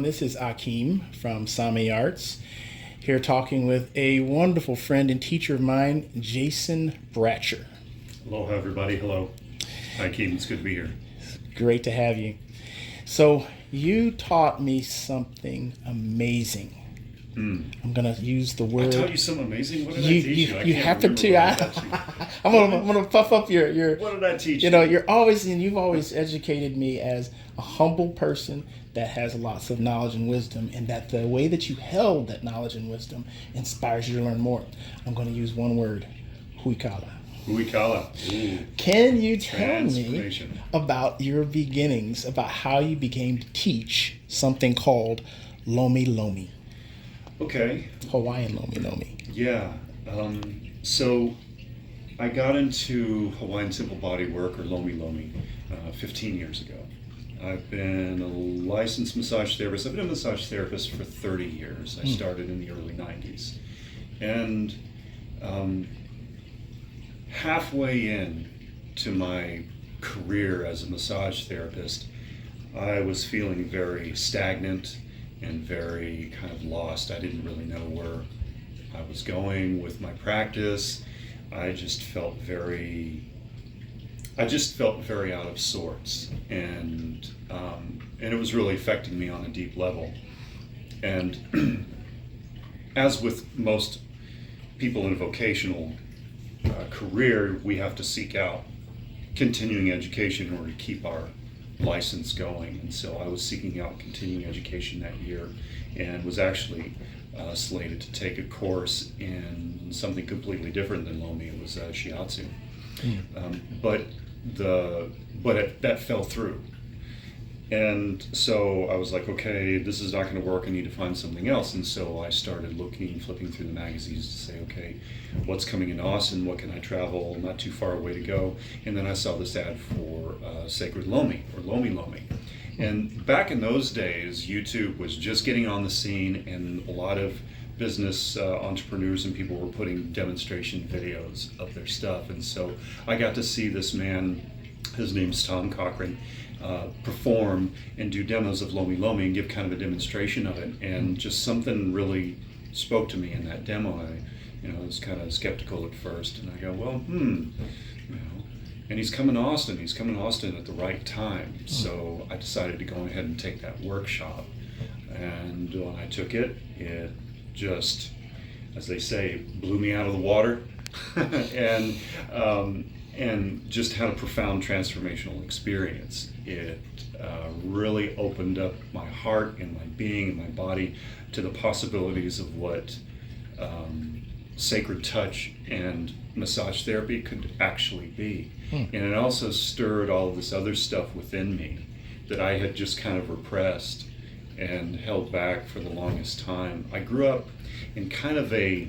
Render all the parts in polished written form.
This is Akeem from Sami Arts, here talking with a wonderful friend and teacher of mine, Jason Bratcher. Aloha, everybody. Hello. Hi, Akeem. It's good to be here. Great to have you. So you taught me something amazing. I'm going to use the word. I taught you something amazing? What did I teach you? You happen to. I'm going to puff up your. What did I teach you? You know, you've always educated me as a humble person that has lots of knowledge and wisdom, and that the way that you held that knowledge and wisdom inspires you to learn more. I'm going to use one word, huikala. Huikala. Ooh. Can you tell me about your beginnings, about how you became to teach something called Lomi Lomi? Okay. Hawaiian Lomi Lomi. Yeah. So I got into Hawaiian simple body work, or Lomi Lomi, 15 years ago. I've been a licensed massage therapist. I've been a massage therapist for 30 years. I started in the early 90s. And halfway in to my career as a massage therapist, I was feeling very stagnant and very kind of lost. I didn't really know where I was going with my practice. I just felt very out of sorts, and it was really affecting me on a deep level. And as with most people in a vocational career, we have to seek out continuing education in order to keep our license going. And so I was seeking out continuing education that year, and was actually slated to take a course in something completely different than Lomi. It was shiatsu. That fell through. And so I was like, okay, this is not going to work. I need to find something else. And so I started flipping through the magazines to say, okay, what's coming in Austin? What can I travel not too far away to go? And then I saw this ad for Sacred Lomi, or Lomi Lomi. And back in those days, YouTube was just getting on the scene, and a lot of business entrepreneurs and people were putting demonstration videos of their stuff. And so I got to see this man, his name's Tom Cochran, perform and do demos of Lomi Lomi and give kind of a demonstration of it. And just something really spoke to me in that demo. I was kind of skeptical at first, and I go, well, and he's coming to Austin. He's coming to Austin at the right time. So I decided to go ahead and take that workshop. And when I took it, it just, as they say, blew me out of the water. and just had a profound transformational experience. It really opened up my heart and my being and my body to the possibilities of what sacred touch and massage therapy could actually be. And it also stirred all of this other stuff within me that I had just kind of repressed and held back for the longest time. I grew up in kind of a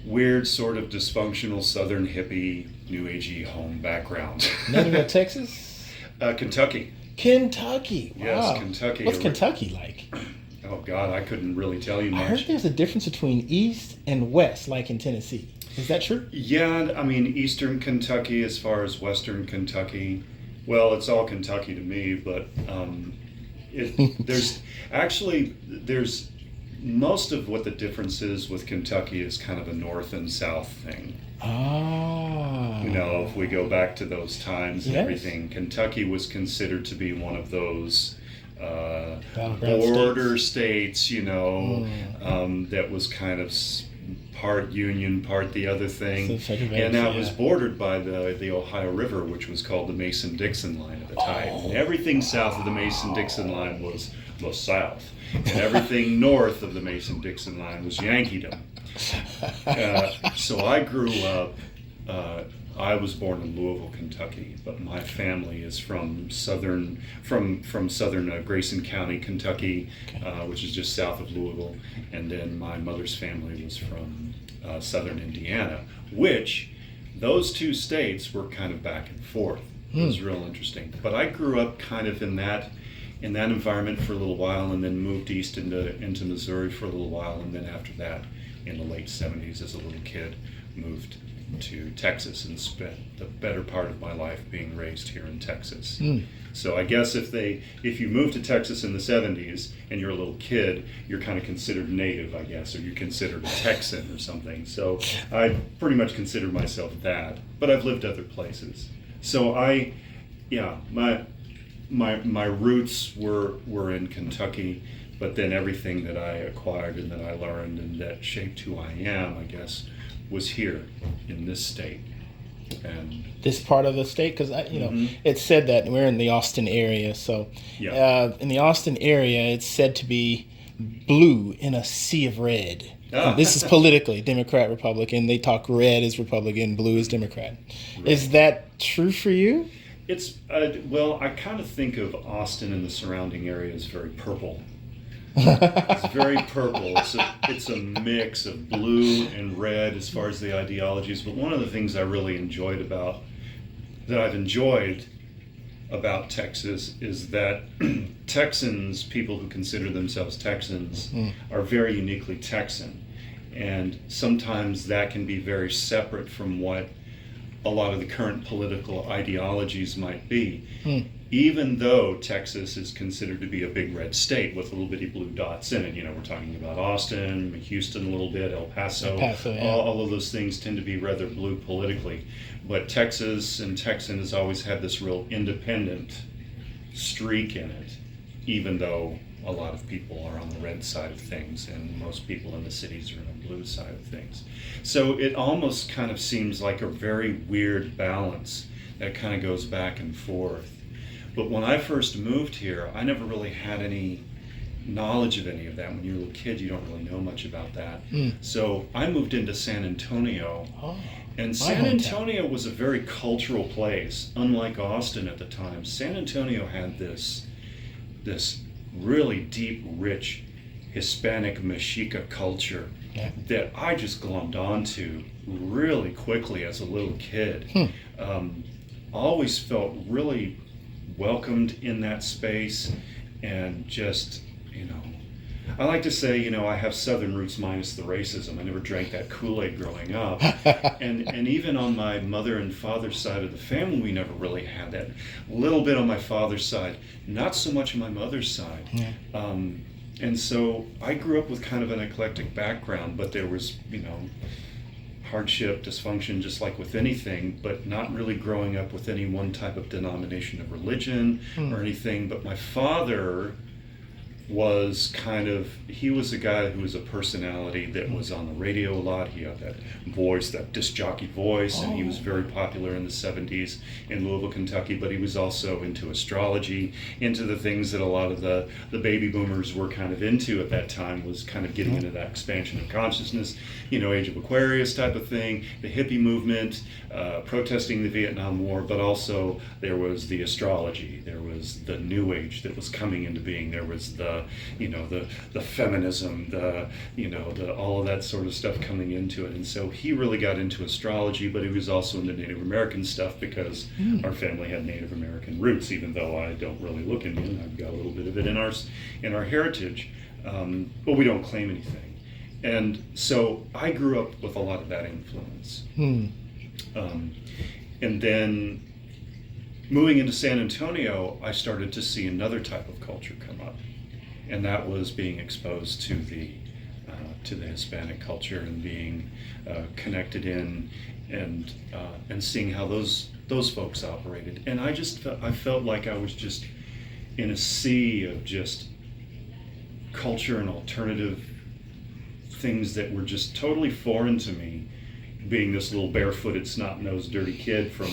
weird, sort of dysfunctional southern hippie, new agey home background. Native Texas? Kentucky. Kentucky. Wow. Yes, Kentucky. What's Kentucky like? Oh God, I couldn't really tell you much. I heard there's a difference between east and west, like in Tennessee. Is that true? Yeah, I mean, eastern Kentucky as far as western Kentucky. Well, it's all Kentucky to me, but there's most of what the difference is with Kentucky is kind of a north and south thing. Ah. If we go back to those times and Yes. everything, Kentucky was considered to be one of those Battleground border states, that was kind of part Union, part the other thing. And that was bordered by the Ohio River, which was called the Mason-Dixon line at the time. And everything south of the Mason-Dixon line was the South. And everything north of the Mason-Dixon line was Yankeedom. So I grew up, I was born in Louisville, Kentucky, but my family is from southern Grayson County, Kentucky, which is just south of Louisville. And then my mother's family was from southern Indiana, which those two states were kind of back and forth. It was real interesting. But I grew up kind of in that environment for a little while, and then moved east into Missouri for a little while, and then after that, in the late 70s as a little kid, moved to Texas and spent the better part of my life being raised here in Texas. So I guess if you moved to Texas in the 70s and you're a little kid, you're kind of considered native, I guess, or you're considered a Texan or something. So I pretty much consider myself that, but I've lived other places. So my roots were in Kentucky, but then everything that I acquired and that I learned and that shaped who I am, I guess, was here in this state. And this part of the state, because it's said that we're in the Austin area. So in the Austin area, it's said to be blue in a sea of red. This is politically Democrat, Republican. They talk red is Republican, blue is Democrat. Right. Is that true for you? It's well, I kind of think of Austin and the surrounding area as very purple. It's very purple. It's a mix of blue and red as far as the ideologies. But one of the things I really enjoyed about Texas is that Texans, people who consider themselves Texans, are very uniquely Texan. And sometimes that can be very separate from what a lot of the current political ideologies might be. Even though Texas is considered to be a big red state with little bitty blue dots in it. We're talking about Austin, Houston a little bit, El Paso, all of those things tend to be rather blue politically. But Texas and Texan has always had this real independent streak in it, even though a lot of people are on the red side of things and most people in the cities are on the blue side of things. So it almost kind of seems like a very weird balance that kind of goes back and forth. But when I first moved here, I never really had any knowledge of any of that. When you're a little kid, you don't really know much about that. So I moved into San Antonio. And San Antonio was a very cultural place, unlike Austin at the time. San Antonio had this really deep, rich Hispanic Mexica culture that I just glommed onto really quickly as a little kid. Always felt really welcomed in that space, and just, I like to say, I have Southern roots minus the racism. I never drank that Kool-Aid growing up. and even on my mother and father's side of the family, we never really had that. A little bit on my father's side, not so much on my mother's side. And so I grew up with kind of an eclectic background, but there was, hardship, dysfunction, just like with anything, but not really growing up with any one type of denomination of religion or anything. But my father was he was a guy who was a personality that was on the radio a lot. He had that voice, that disc jockey voice, and he was very popular in the 70s in Louisville, Kentucky, but he was also into astrology, into the things that a lot of the baby boomers were kind of into at that time, was kind of getting into that expansion of consciousness, Age of Aquarius type of thing, the hippie movement, protesting the Vietnam War, but also there was the astrology, there was the New Age that was coming into being, there was the feminism, the all of that sort of stuff coming into it. And so he really got into astrology, but he was also into Native American stuff because our family had Native American roots, even though I don't really look Indian. I've got a little bit of it in our heritage, but we don't claim anything. And so I grew up with a lot of that influence. And then moving into San Antonio, I started to see another type of culture come up. And that was being exposed to the Hispanic culture and being connected in and seeing how those folks operated. And I felt like I was just in a sea of just culture and alternative things that were just totally foreign to me, being this little barefooted, snot-nosed, dirty kid from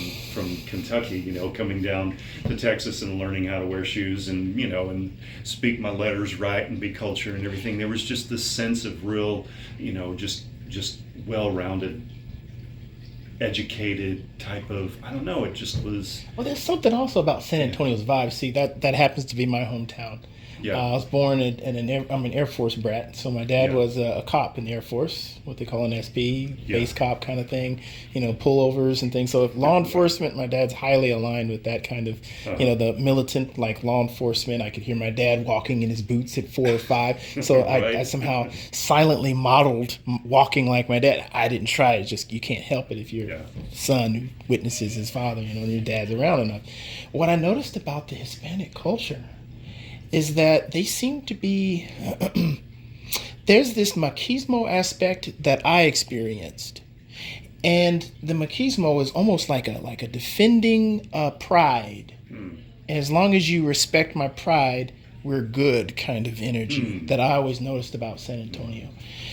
Kentucky, coming down to Texas and learning how to wear shoes and, and speak my letters right and be cultured and everything. There was just this sense of real, just well-rounded, educated type of, I don't know, it just was... Well, there's something also about San Antonio's vibe. See, that happens to be my hometown. Yeah. I was born I'm an Air Force brat. So my dad Yeah. was a cop in the Air Force, what they call an SP, Yeah. base cop kind of thing, pullovers and things. So if law enforcement, my dad's highly aligned with that kind of, the militant, like law enforcement. I could hear my dad walking in his boots at 4 or 5. So Right. I somehow silently modeled walking like my dad. I didn't try it. Just, you can't help it if your son who witnesses his father, and your dad's around enough. What I noticed about the Hispanic culture is that they seem to be there's this machismo aspect that I experienced, and the machismo is almost like a defending pride. As long as you respect my pride, we're good kind of energy that I always noticed about San Antonio.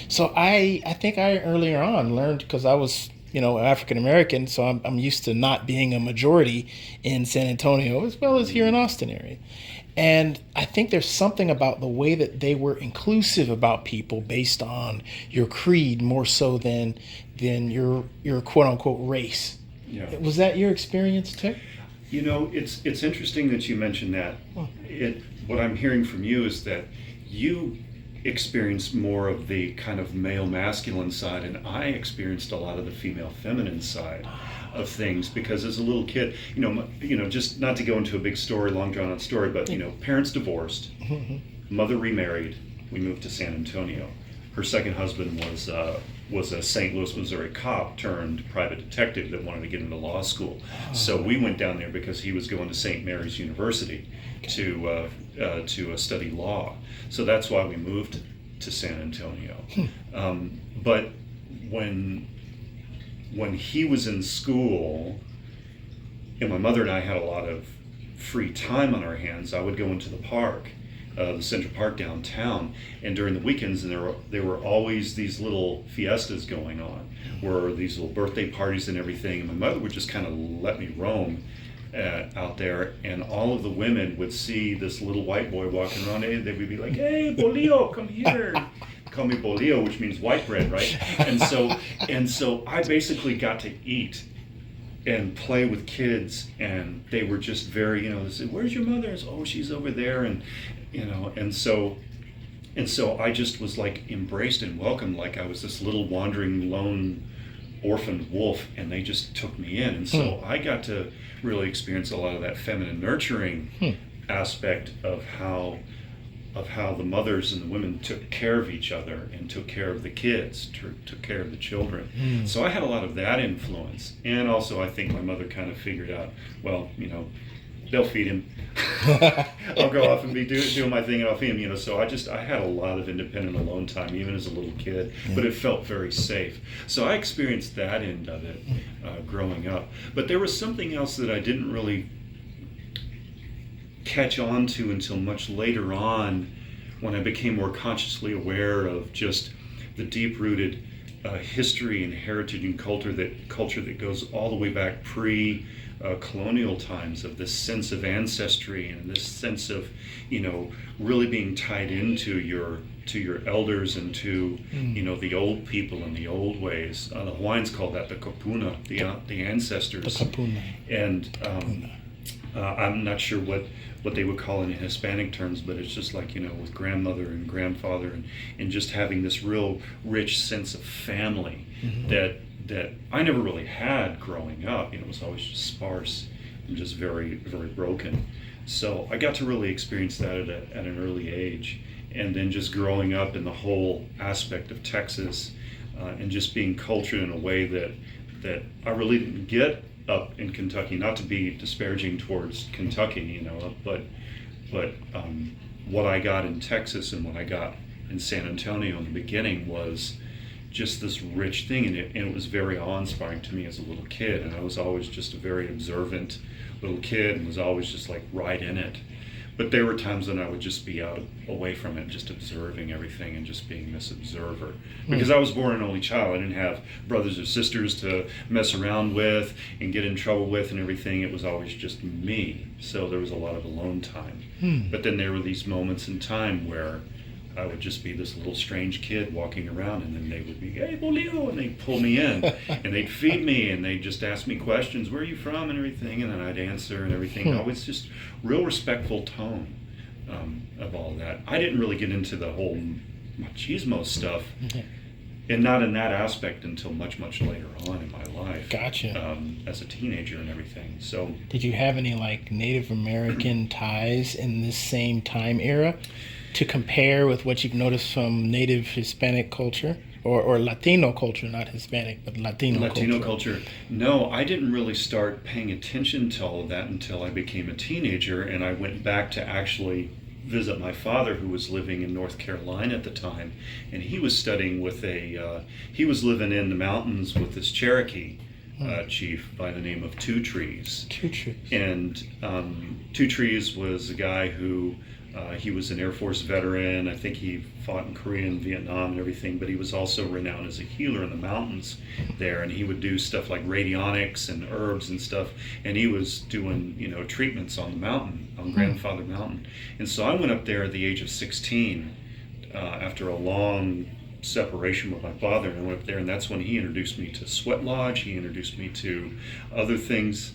So I think I earlier on learned, because I was African American, so I'm used to not being a majority in San Antonio as well as here in Austin area. And I think there's something about the way that they were inclusive about people based on your creed more so than your quote unquote race. Yeah. Was that your experience too? It's interesting that you mentioned that. What I'm hearing from you is that you experienced more of the kind of male masculine side, and I experienced a lot of the female feminine side of things, because as a little kid, just not to go into a big story, long drawn out story, but parents divorced, mother remarried, we moved to San Antonio. Her second husband was a St. Louis, Missouri cop turned private detective that wanted to get into law school. So we went down there because he was going to St. Mary's University to study law. So that's why we moved to San Antonio. But when he was in school, and my mother and I had a lot of free time on our hands, I would go into the park, the Central Park downtown, and during the weekends, and there were always these little fiestas going on, where these little birthday parties and everything, and my mother would just kind of let me roam out there, and all of the women would see this little white boy walking around, and they would be like, "Hey, Bolillo, come here." Call me Bolillo, which means white bread, right? And so I basically got to eat and play with kids, and they were just very, they said, "Where's your mother?" Said, "Oh, she's over there," and so I just was like embraced and welcomed, like I was this little wandering lone orphaned wolf, and they just took me in, and so I got to really experience a lot of that feminine nurturing aspect of how the mothers and the women took care of each other and took care of the kids, took care of the children. So I had a lot of that influence. And also I think my mother kind of figured out, well, they'll feed him. I'll go off and be doing my thing, and I'll feed him, so I had a lot of independent alone time, even as a little kid, but it felt very safe. So I experienced that end of it growing up. But there was something else that I didn't really catch on to until much later on, when I became more consciously aware of just the deep-rooted history and heritage and culture that goes all the way back colonial times, of this sense of ancestry and this sense of really being tied into your elders and to the old people and the old ways. The Hawaiians call that the kapuna, the ancestors. The kapuna. And I'm not sure what they would call it in Hispanic terms, but it's just like, with grandmother and grandfather, and just having this real rich sense of family that I never really had growing up. It was always just sparse and just very, very broken. So I got to really experience that at an early age. And then just growing up in the whole aspect of Texas, and just being cultured in a way that I really didn't get up in Kentucky. Not to be disparaging towards Kentucky, but what I got in Texas and what I got in San Antonio in the beginning was just this rich thing, and it was very awe-inspiring to me as a little kid. And I was always just a very observant little kid, and was always just like right in it. But there were times when I would just be away from it, just observing everything and just being this observer. Because I was born an only child. I didn't have brothers or sisters to mess around with and get in trouble with and everything. It was always just me. So there was a lot of alone time. But then there were these moments in time where I would just be this little strange kid walking around, and then they would be, "Hey, Bolillo," and they'd pull me in, and they'd feed me, and they'd just ask me questions, "Where are you from?" and everything, and then I'd answer and everything. Always just real respectful tone of all of that. I didn't really get into the whole machismo stuff, and not in that aspect until much, much later on in my life. Gotcha. As a teenager and everything. So, did you have any like Native American ties in this same time era to compare with what you've noticed from Native Hispanic culture or Latino culture, not Hispanic, but Latino culture? No, I didn't really start paying attention to all of that until I became a teenager, and I went back to actually visit my father, who was living in North Carolina at the time, and he was studying with he was living in the mountains with this Cherokee chief by the name of Two Trees. Two Trees. And Two Trees was a guy who he was an Air Force veteran. I think he fought in Korea and Vietnam and everything, but he was also renowned as a healer in the mountains there, and he would do stuff like radionics and herbs and stuff, and he was doing, treatments on the mountain, on Grandfather Mountain. And so I went up there at the age of 16 after a long separation with my father, and I went up there, and that's when he introduced me to Sweat Lodge. He introduced me to other things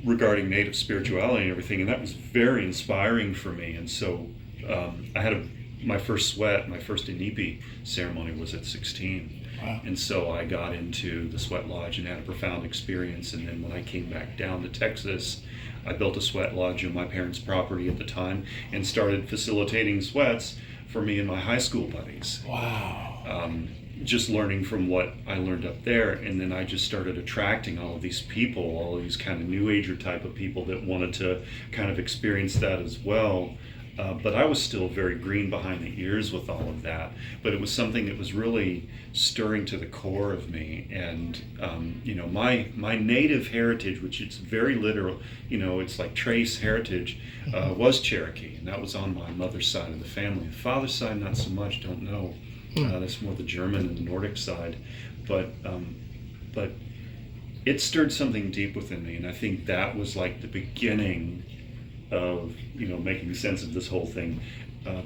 regarding Native spirituality and everything, and that was very inspiring for me. And so I had my first Inipi ceremony was at 16. Wow. And so I got into the Sweat Lodge and had a profound experience. And then when I came back down to Texas, I built a Sweat Lodge on my parents' property at the time and started facilitating sweats for me and my high school buddies. Wow. Just learning from what I learned up there, and then I just started attracting all of these people, all of these kind of New Ager type of people that wanted to kind of experience that as well. But I was still very green behind the ears with all of that. But it was something that was really stirring to the core of me. And my native heritage, which it's very literal, it's like trace heritage, was Cherokee, and that was on my mother's side of the family. The father's side, not so much. Don't know. That's more the German and the Nordic side, but it stirred something deep within me, and I think that was like the beginning of making sense of this whole thing,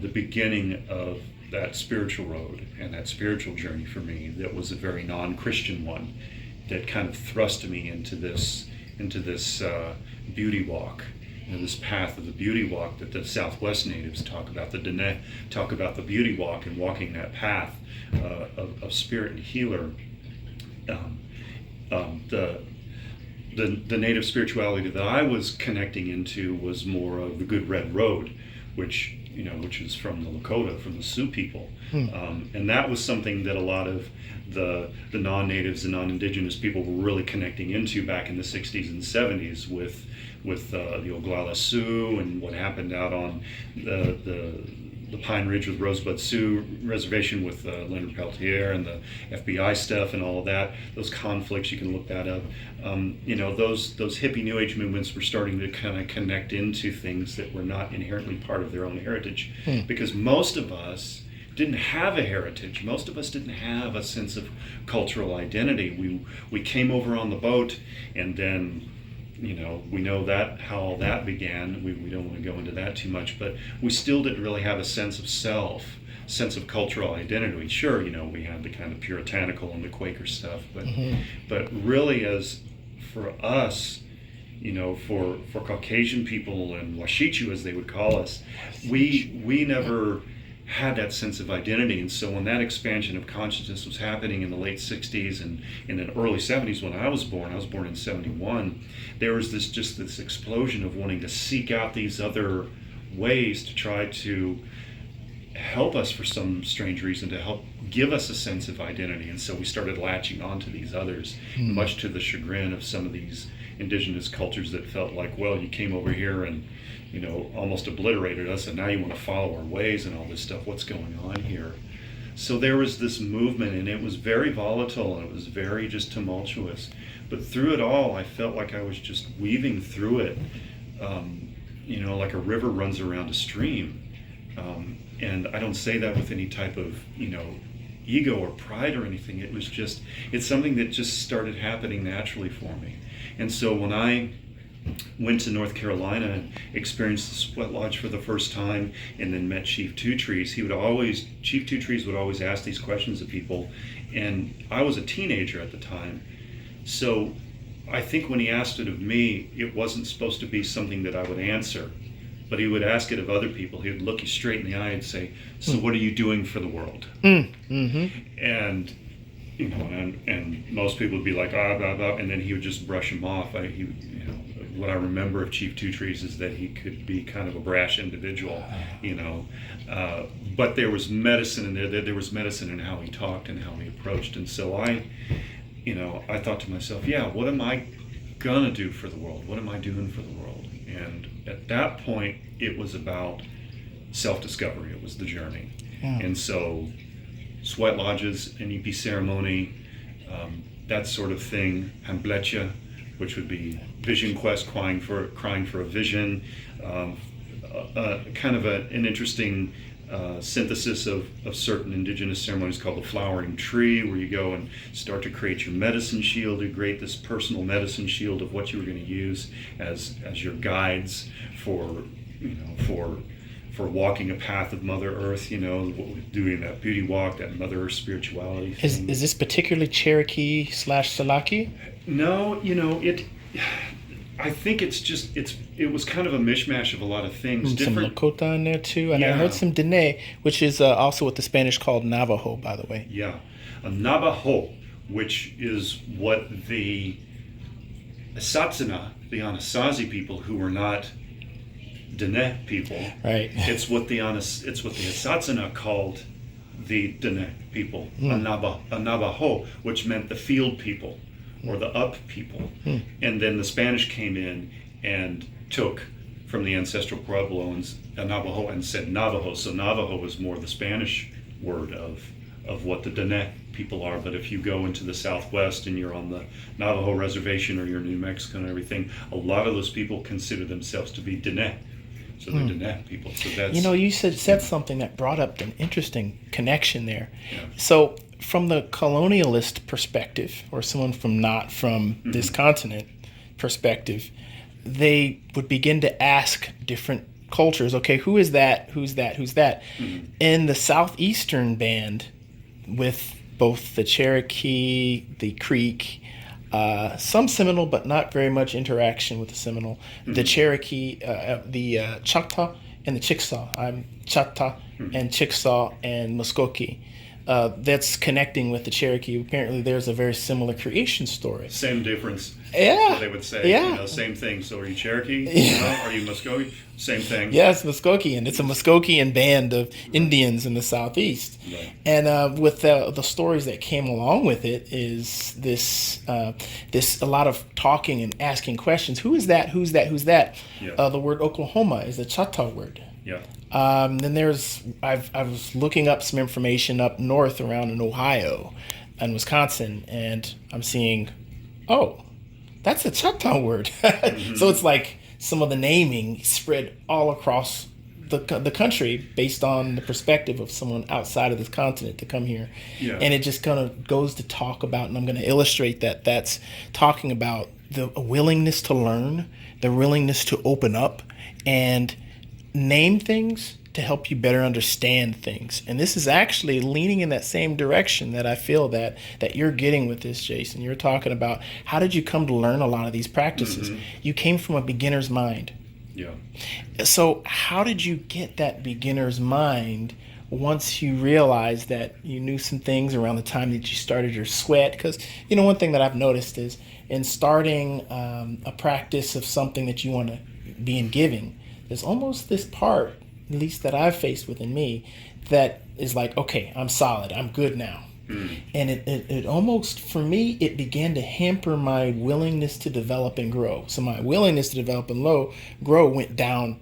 the beginning of that spiritual road and that spiritual journey for me. That was a very non-Christian one, that kind of thrust me into this beauty walk. This path of the beauty walk that the Southwest natives talk about, the Dene talk about the beauty walk and walking that path of spirit and healer. The native spirituality that I was connecting into was more of the Good Red Road, which is from the Lakota, from the Sioux people, and that was something that a lot of the non-natives and non-indigenous people were really connecting into back in the 60s and 70s with the Oglala Sioux and what happened out on the Pine Ridge with Rosebud Sioux Reservation with Leonard Peltier and the FBI stuff and all of that. Those conflicts, you can look that up. Those hippie New Age movements were starting to kind of connect into things that were not inherently part of their own heritage, because most of us didn't have a heritage. Most of us didn't have a sense of cultural identity. We came over on the boat, and then we know that how all that began. We don't want to go into that too much, but we still didn't really have a sense of self, sense of cultural identity. Sure, we had the kind of puritanical and the Quaker stuff, but really, as for us, for Caucasian people and Washichu, as they would call us, we never had that sense of identity. And so when that expansion of consciousness was happening in the late 60s and in the early 70s, when I was born in 71, there was this explosion of wanting to seek out these other ways to try to help us for some strange reason, to help give us a sense of identity. And so we started latching onto these others, much to the chagrin of some of these indigenous cultures that felt like, well, you came over here and almost obliterated us, and now you want to follow our ways and all this stuff. What's going on here? So there was this movement, and it was very volatile, and it was very just tumultuous. But through it all, I felt like I was just weaving through it, like a river runs around a stream. And I don't say that with any type of, ego or pride or anything. It's something that just started happening naturally for me. And so when I went to North Carolina and experienced the Sweat Lodge for the first time, and then met Chief Two Trees, Chief Two Trees would always ask these questions of people, and I was a teenager at the time. So I think when he asked it of me, it wasn't supposed to be something that I would answer. but he would ask it of other people. He would look you straight in the eye and say, "So what are you doing for the world?" And and most people would be like, "Ah, blah, blah," and then he would just brush them off. What I remember of Chief Two Trees is that he could be kind of a brash individual, but there was medicine in there. There was medicine in how he talked and how he approached. And so I thought to myself, yeah, what am I gonna do for the world? What am I doing for the world? And at that point, it was about self-discovery. It was the journey. Yeah. And so sweat lodges, an EP ceremony, that sort of thing, and Bratcher, which would be vision quest, crying for a vision, kind of an interesting synthesis of certain indigenous ceremonies called the flowering tree, where you go and start to create your medicine shield, to create this personal medicine shield of what you were going to use as your guides for walking a path of Mother Earth, doing that beauty walk, that Mother Earth spirituality thing. Is this particularly Cherokee / Salaki? No, I think it was kind of a mishmash of a lot of things. Some Lakota in there too, and I heard some Dene, which is also what the Spanish called Navajo, by the way. Yeah, a Navajo, which is what the Satsana, the Anasazi people, who were not Dene people, right? It's what the Satsana called the Dene people, a Navajo, which meant the field people, or the up people. And then the Spanish came in and took from the ancestral Puebloans a Navajo and said Navajo. So Navajo was more the Spanish word of what the Dene people are. But if you go into the Southwest and you're on the Navajo reservation, or you're in New Mexico and everything, a lot of those people consider themselves to be Dene. So they're Dene people. So that's, you said something that brought up an interesting connection there. Yeah. So from the colonialist perspective, or someone not from this continent perspective, they would begin to ask different cultures, okay, who is that? Who's that? Who's that? In the southeastern band, with both the Cherokee, the Creek, some Seminole, but not very much interaction with the Seminole, the Cherokee, the Choctaw, and the Chickasaw. Choctaw and Chickasaw and Muskogee. That's connecting with the Cherokee. Apparently, there's a very similar creation story. Same difference. Yeah. So they would say, same thing. So are you Cherokee? Are you Muskogee? Same thing. Yes, Muskogee, and it's a Muskogean band of Indians in the southeast. Right. And with the stories that came along with it is this a lot of talking and asking questions. Who is that? Who's that? Who's that? Yeah. The word Oklahoma is a Choctaw word. Yeah. Then I was looking up some information up north around in Ohio and Wisconsin, and I'm seeing, that's a Choctaw word. So it's like some of the naming spread all across the country based on the perspective of someone outside of this continent to come here. Yeah. And it just kind of goes to talk about, and I'm going to illustrate that's talking about the willingness to learn, the willingness to open up and name things to help you better understand things. And this is actually leaning in that same direction that I feel that you're getting with this, Jason. You're talking about, how did you come to learn a lot of these practices? You came from a beginner's mind. Yeah. So how did you get that beginner's mind once you realized that you knew some things around the time that you started your sweat? Because, one thing that I've noticed is in starting a practice of something that you want to be in giving, there's almost this part, at least that I've faced within me, that is like, okay, I'm solid, I'm good now. And it almost, for me, it began to hamper my willingness to develop and grow. So my willingness to develop and grow went down,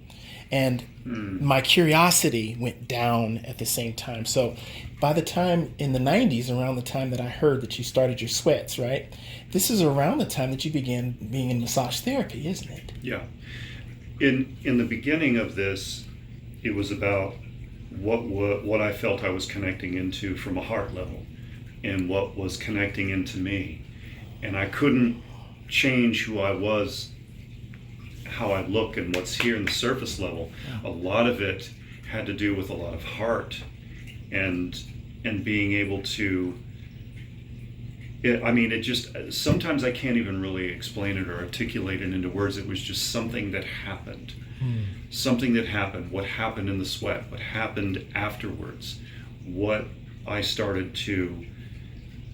and my curiosity went down at the same time. So by the time in the 90s, around the time that I heard that you started your sweats, right? This is around the time that you began being in massage therapy, isn't it? Yeah. In the beginning of this, it was about what I felt I was connecting into from a heart level, and what was connecting into me. And I couldn't change who I was, how I look, and what's here in the surface level. A lot of it had to do with a lot of heart and being able to I mean, it just, sometimes I can't even really explain it or articulate it into words. It was just something that happened. Something that happened. What happened in the sweat? What happened afterwards? What I started to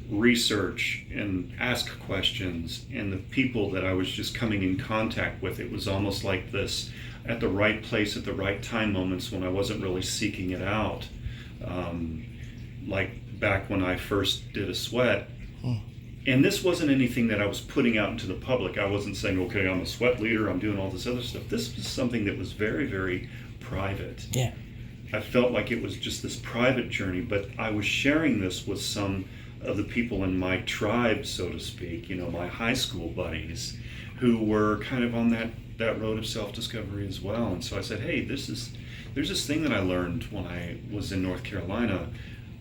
research and ask questions, and the people that I was just coming in contact with. It was almost like this at the right place at the right time moments when I wasn't really seeking it out. Like back when I first did a sweat. And this wasn't anything that I was putting out into the public. I wasn't saying, okay, I'm a sweat leader, I'm doing all this other stuff. This was something that was very, very private. Yeah. I felt like it was just this private journey, but I was sharing this with some of the people in my tribe, so to speak, you know, my high school buddies who were kind of on that road of self-discovery as well. And so I said, hey, there's this thing that I learned when I was in North Carolina.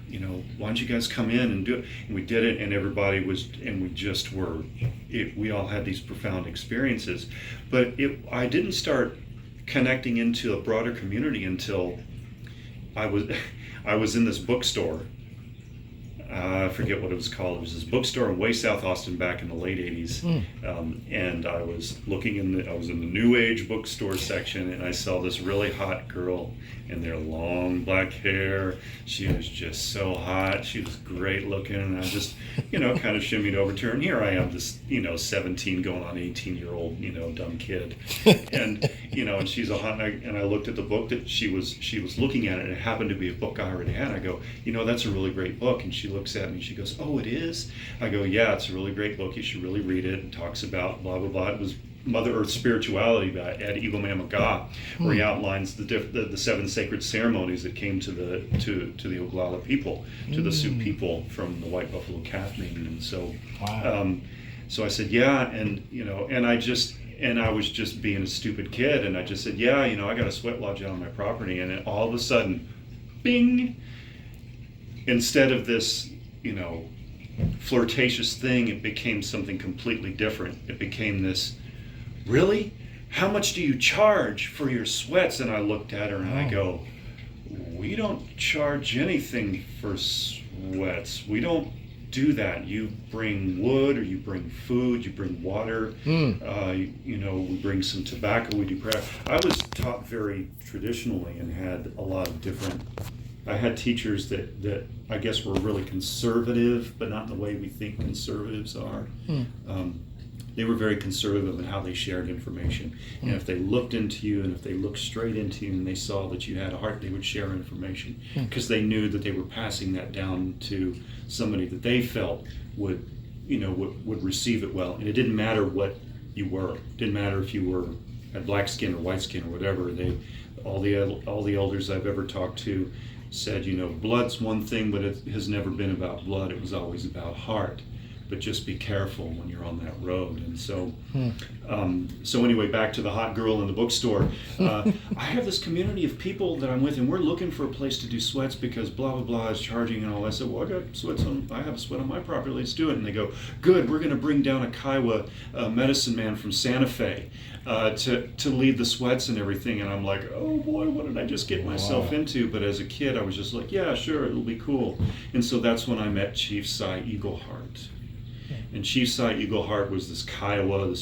You know, why don't you guys come in and do it? And we did it, and everybody was, and we just were, we all had these profound experiences. But I didn't start connecting into a broader community until I was in this bookstore. I forget what it was called. It was this bookstore in way South Austin back in the late 80s. And I was I was in the New Age bookstore section, and I saw this really hot girl in their long black hair. She was just so hot. She was great looking, and I just, kind of shimmied over to her. And here I am, this, 17 going on 18-year-old, dumb kid. And, and she's a hot, and I looked at the book that she was looking at, and it happened to be a book I already had. I go, that's a really great book. And she looks at me, she goes, oh, it is? I go, yeah, it's a really great book. You should really read it. It talks about blah, blah, blah. It was Mother Earth Spirituality by Ed Eagleman, where he outlines the 7 sacred ceremonies that came to the Oglala people, to the Sioux people from the White Buffalo Calf meeting. And so, so I said, yeah, and I was just being a stupid kid, and I just said, yeah, I got a sweat lodge out on my property, and then all of a sudden, bing, instead of this, flirtatious thing, it became something completely different. It became this, really? How much do you charge for your sweats? And I looked at her and I go, we don't charge anything for sweats. We don't do that. You bring wood, or you bring food, you bring water, we bring some tobacco, we do prayer. I was taught very traditionally and had a lot of different, I had teachers that I guess were really conservative, but not in the way we think conservatives are. They were very conservative in how they shared information. And if they looked into you, and if they looked straight into you and they saw that you had a heart, they would share information, because they knew that they were passing that down to somebody that they felt would receive it well. And it didn't matter what you were. It didn't matter if you had black skin or white skin or whatever. All the elders I've ever talked to said, blood's one thing, but it has never been about blood. It was always about heart. But just be careful when you're on that road. And so, so anyway, back to the hot girl in the bookstore. I have this community of people that I'm with, and we're looking for a place to do sweats because blah, blah, blah is charging and all. I said, well, I have a sweat on my property, let's do it. And they go, good, we're going to bring down a Kiowa medicine man from Santa Fe to lead the sweats and everything. And I'm like, oh boy, what did I just get myself into? But as a kid, I was just like, yeah, sure, it'll be cool. And so that's when I met Chief Cy Eagleheart. And Chief Cy Eagleheart was this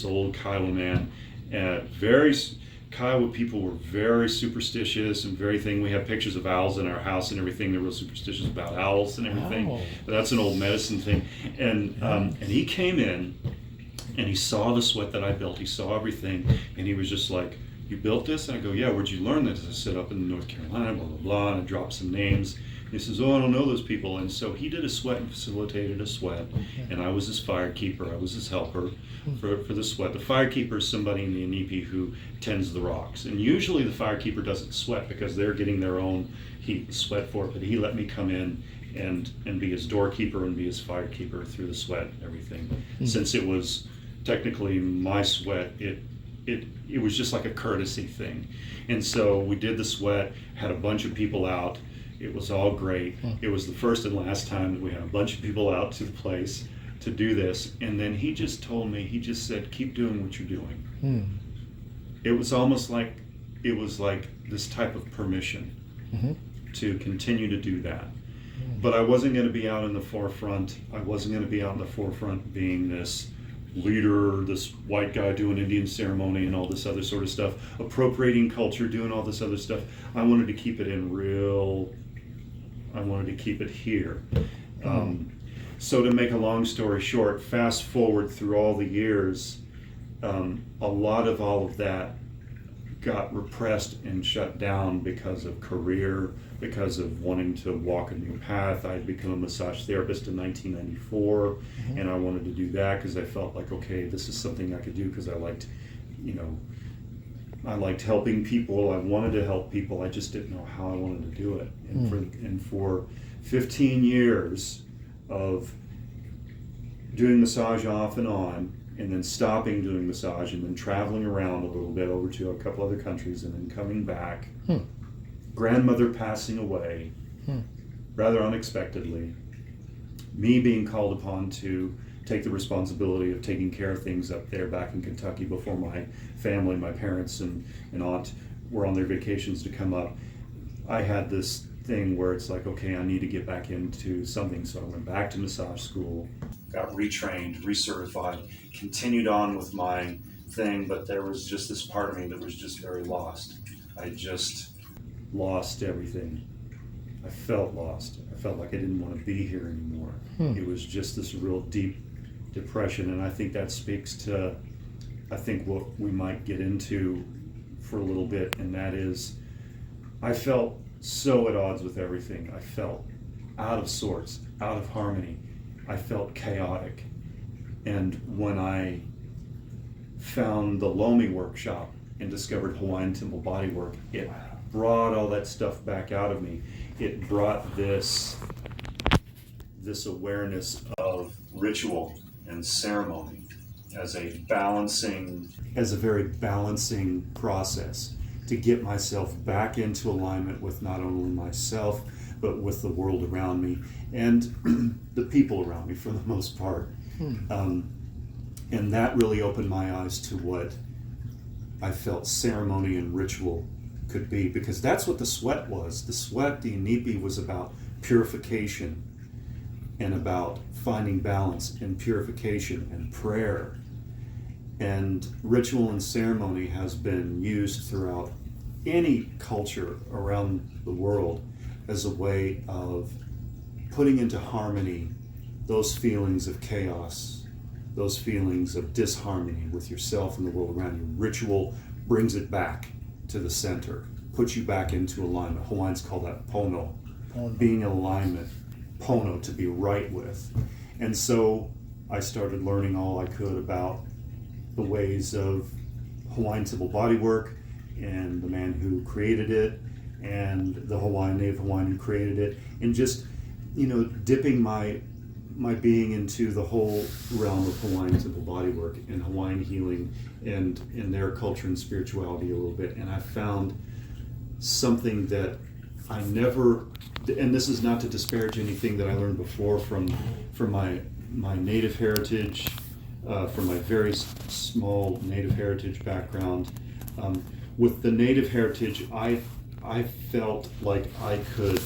old Kiowa man. Kiowa people were very superstitious and very thing. We have pictures of owls in our house and everything. They're real superstitious about owls and everything. Oh. But that's an old medicine thing. And he came in and he saw the sweat that I built. He saw everything. And he was just like, you built this? And I go, yeah, where'd you learn this? I said, up in North Carolina, blah, blah, blah. And I dropped some names. He says, oh, I don't know those people. And so he did a sweat and facilitated a sweat. And I was his firekeeper. I was his helper for the sweat. The firekeeper is somebody in the Inipi who tends the rocks. And usually the firekeeper doesn't sweat because they're getting their own heat and sweat for it. But he let me come in and be his doorkeeper and be his firekeeper through the sweat and everything. Since it was technically my sweat, it was just like a courtesy thing. And so we did the sweat, had a bunch of people out. It was all great. It was the first and last time that we had a bunch of people out to the place to do this. And then he just told me, he just said, keep doing what you're doing. It was almost like, this type of permission to continue to do that. But I wasn't going to be out in the forefront. I wasn't going to be out in the forefront being this leader, this white guy doing Indian ceremony and all this other sort of stuff, appropriating culture, doing all this other stuff. I wanted to keep it I wanted to keep it here. So to make a long story short, fast forward through all the years, a lot of all of that got repressed and shut down because of career, because of wanting to walk a new path. I had become a massage therapist in 1994, and I wanted to do that because I felt like, okay, this is something I could do because I liked, I liked helping people. I wanted to help people. I just didn't know how I wanted to do it. And for 15 years of doing massage off and on, and then stopping doing massage, and then traveling around a little bit over to a couple other countries, and then coming back. Grandmother passing away rather unexpectedly. Me being called upon to take the responsibility of taking care of things up there back in Kentucky before my family, my parents and aunt were on their vacations to come up. I had this thing where it's like, okay, I need to get back into something. So I went back to massage school, got retrained, recertified, continued on with my thing, but there was just this part of me that was just very lost. I just lost everything. I felt lost. I felt like I didn't want to be here anymore. It was just this real deep depression, and I think that speaks to, what we might get into for a little bit, and that is, I felt so at odds with everything. I felt out of sorts, out of harmony. I felt chaotic. And when I found the Lomi workshop and discovered Hawaiian temple bodywork, it brought all that stuff back out of me. It brought this awareness of ritual and ceremony as a very balancing process to get myself back into alignment with not only myself, but with the world around me and the people around me for the most part. And that really opened my eyes to what I felt ceremony and ritual could be, because that's what the sweat was. The sweat, the inipi, was about purification and about finding balance and purification and prayer. And ritual and ceremony has been used throughout any culture around the world as a way of putting into harmony those feelings of chaos, those feelings of disharmony with yourself and the world around you. Ritual brings it back to the center, puts you back into alignment. Hawaiians call that pono. Being in alignment, pono, to be right with. And so I started learning all I could about the ways of Hawaiian temple bodywork and the man who created it and the Native Hawaiian who created it, and just, dipping my being into the whole realm of Hawaiian temple bodywork and Hawaiian healing and in their culture and spirituality a little bit. And I found something that I never, and this is not to disparage anything that I learned before from my native heritage, from my very small native heritage background. With the native heritage, I felt like I could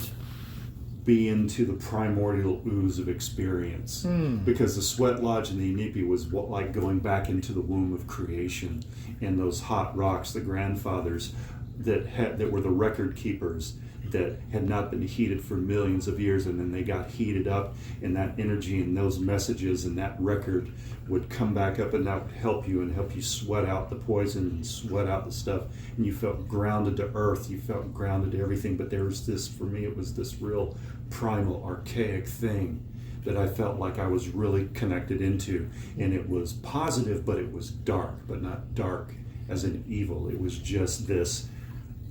be into the primordial ooze of experience, because the sweat lodge and the inipi was like going back into the womb of creation, and those hot rocks, the grandfathers that were the record keepers that had not been heated for millions of years, and then they got heated up, and that energy and those messages and that record would come back up, and that would help you sweat out the poison and sweat out the stuff, and you felt grounded to earth, you felt grounded to everything. But there was this, for me, it was this real primal, archaic thing that I felt like I was really connected into, and it was positive, but it was dark, but not dark as in evil. It was just this,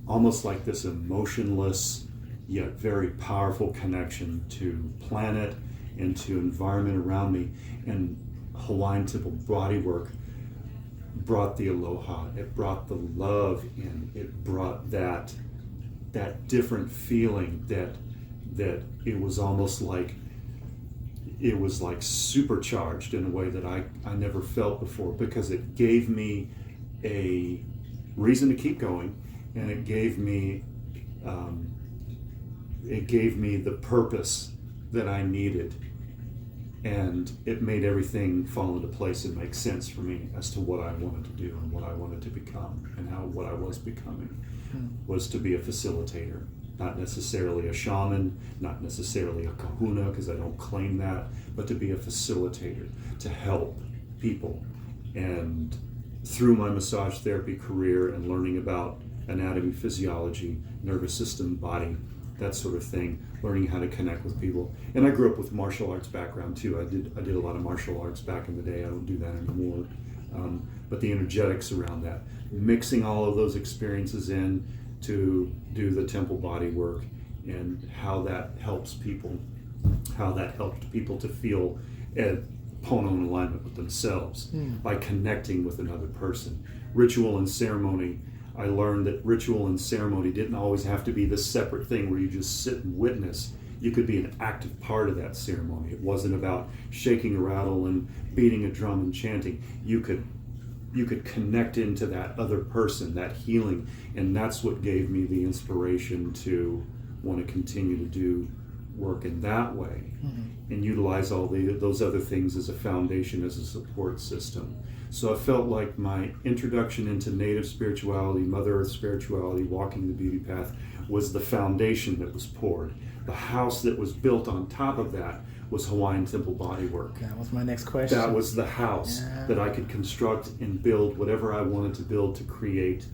almost like this emotionless yet very powerful connection to planet and to environment around me. And Hawaiian temple bodywork brought the aloha, it brought the love in, it brought that different feeling that it was almost like, it was like supercharged in a way that I never felt before, because it gave me a reason to keep going, and it gave me the purpose that I needed. And it made everything fall into place and make sense for me as to what I wanted to do and what I wanted to become, and how what I was becoming was to be a facilitator. Not necessarily a shaman, not necessarily a kahuna, because I don't claim that, but to be a facilitator, to help people. And through my massage therapy career and learning about anatomy, physiology, nervous system, body, that sort of thing, learning how to connect with people. And I grew up with martial arts background too. I did a lot of martial arts back in the day. I don't do that anymore. But the energetics around that, mixing all of those experiences in to do the temple body work, and how that helps people, how that helped people to feel at Pono in alignment with themselves by connecting with another person. Ritual and ceremony, I learned that ritual and ceremony didn't always have to be this separate thing where you just sit and witness. You could be an active part of that ceremony. It wasn't about shaking a rattle and beating a drum and chanting. You could connect into that other person, that healing, and that's what gave me the inspiration to want to continue to do work in that way, and utilize all those other things as a foundation, as a support system. So I felt like my introduction into Native spirituality, Mother Earth spirituality, walking the beauty path, was the foundation that was poured. The house that was built on top of that was Hawaiian temple bodywork. That was my next question. That was the house that I could construct and build whatever I wanted to build to create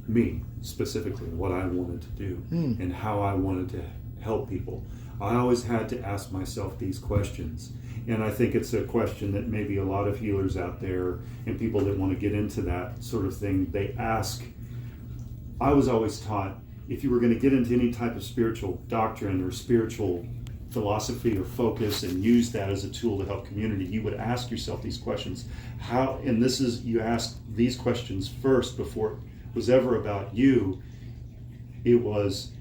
me, specifically what I wanted to do and how I wanted to help people. I always had to ask myself these questions, and I think it's a question that maybe a lot of healers out there and people that want to get into that sort of thing, they ask. I was always taught, if you were going to get into any type of spiritual doctrine or spiritual philosophy or focus and use that as a tool to help community, you would ask yourself these questions. How, and this is, you ask these questions first before it was ever about you. It was,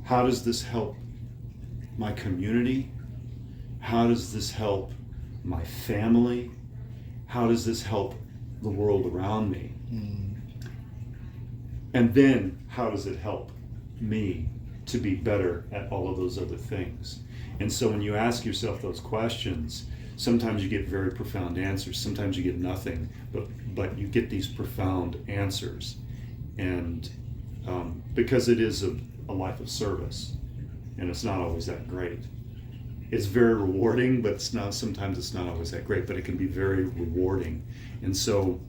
how does this help my community? How does this help my family? How does this help the world around me? And then how does it help me to be better at all of those other things? And so when you ask yourself those questions, sometimes you get very profound answers, sometimes you get nothing, but you get these profound answers. And because it is a life of service, and it's not always that great. It's very rewarding, but sometimes it's not always that great, but it can be very rewarding. And so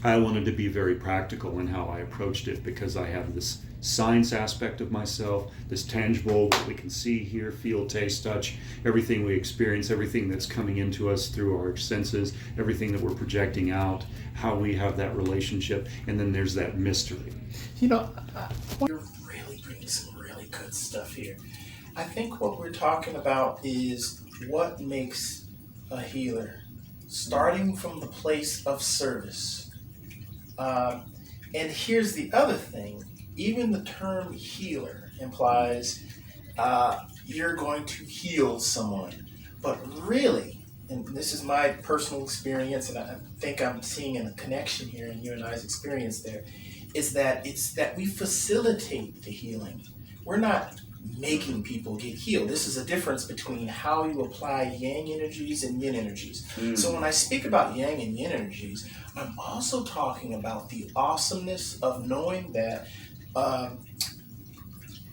I wanted to be very practical in how I approached it, because I have this science aspect of myself, this tangible, what we can see, hear, feel, taste, touch, everything we experience, everything that's coming into us through our senses, everything that we're projecting out, how we have that relationship, and then there's that mystery. You're really bringing some really good stuff here. I think what we're talking about is what makes a healer, starting from the place of service. And here's the other thing. Even the term healer implies you're going to heal someone. But really, and this is my personal experience, and I think I'm seeing a connection here in you and I's experience there, is that it's that we facilitate the healing. We're not making people get healed. This is a difference between how you apply yang energies and yin energies. So when I speak about yang and yin energies, I'm also talking about the awesomeness of knowing that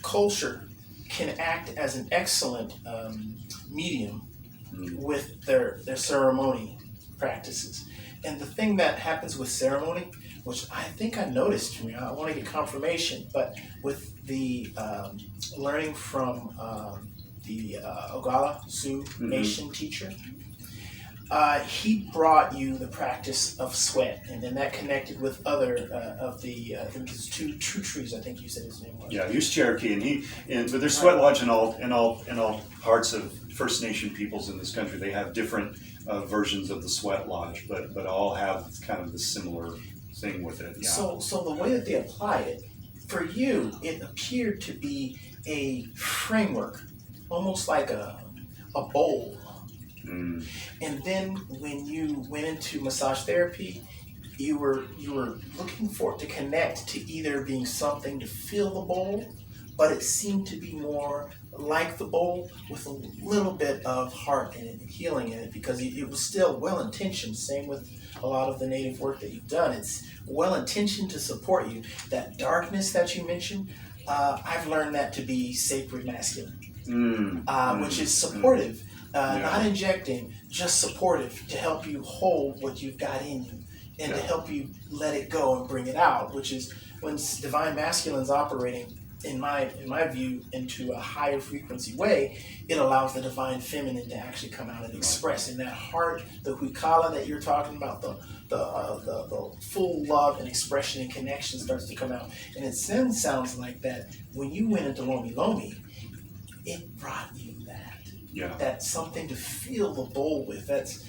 culture can act as an excellent medium with their ceremony practices. And the thing that happens with ceremony, which I think I noticed, I want to get confirmation, but with the learning from the Oglala Sioux Nation teacher, he brought you the practice of sweat, and then that connected with other of the I think it's two trees. I think you said his name was. Yeah, he was Cherokee, but there's sweat lodge in all parts of First Nation peoples in this country. They have different versions of the sweat lodge, but all have kind of the similar thing with it. Yeah. So the way that they apply it, for you, it appeared to be a framework, almost like a bowl. And then when you went into massage therapy, you were looking for it to connect to either being something to fill the bowl but it seemed to be more like the bowl with a little bit of heart in it and healing in it, because it was still well-intentioned. Same with a lot of the native work that you've done. It's well-intentioned to support you. That darkness that you mentioned, I've learned that to be sacred masculine, which is supportive, not injecting, just supportive, to help you hold what you've got in you and to help you let it go and bring it out, which is when divine masculine's operating, in my view, into a higher frequency way, it allows the divine feminine to actually come out and express in that heart, the huikala that you're talking about, the full love and expression and connection starts to come out. And it then sounds like that when you went into Lomi Lomi, it brought you that. Yeah. That's something to feel the bowl with. There's